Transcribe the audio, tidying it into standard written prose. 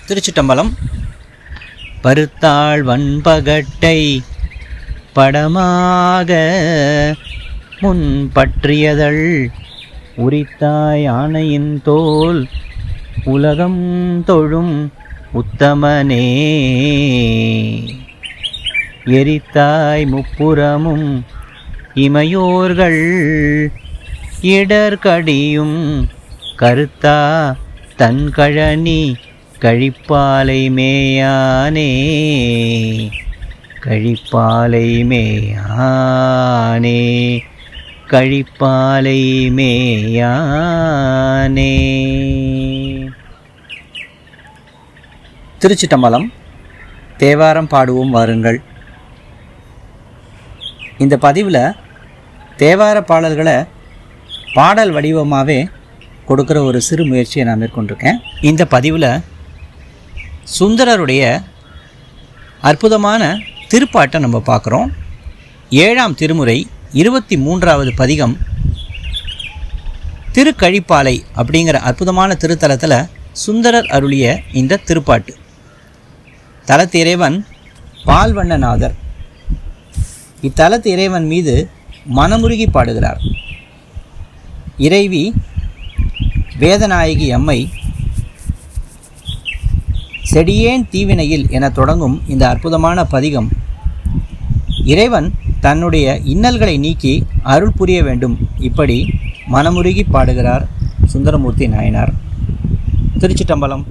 திருச்சிட்டம்பலம். பருத்தாள் வன்பகட்டை படமாக முன் பற்றியதள் உரித்தாய் ஆணையின் தோல் உலகம் தொழும் உத்தமனே. எரித்தாய் முப்புறமும் இமையோர்கள் இடர்கடியும் கருத்தா தன் கழனி கழிப்பாலை மேயானே. கழிப்பாலை மேயானே. கழிப்பாலை மேயானே. திருச்சிட்டம்பலம். தேவாரம் பாடுவோம் வாருங்கள். இந்த பதிவில் தேவார பாடல்களை பாடல் வடிவமாகவே கொடுக்குற ஒரு சிறு முயற்சியை நான் மேற்கொண்டிருக்கேன். இந்த பதிவில் சுந்தரருடைய அற்புதமான திருப்பாட்டை நம்ம பார்க்குறோம். 7ஆம் திருமுறை 23வது பதிகம் திருக்கழிப்பாலை அப்படிங்கிற அற்புதமான திருத்தலத்தில் சுந்தரர் அருளிய இந்த திருப்பாட்டு. தலத்து இறைவன் பால்வண்ணநாதர். இத்தலத்து இறைவன் மீது மனமுருகி பாடுகிறார். இறைவி வேதநாயகி அம்மை செடியேன் தீவினையில் என தொடங்கும் இந்த அற்புதமான பதிகம் இறைவன் தன்னுடைய இன்னல்களை நீக்கி அருள் புரிய வேண்டும், இப்படி மனமுருகி பாடுகிறார் சுந்தரமூர்த்தி நாயனார். திருச்சிட்டம்பலம்.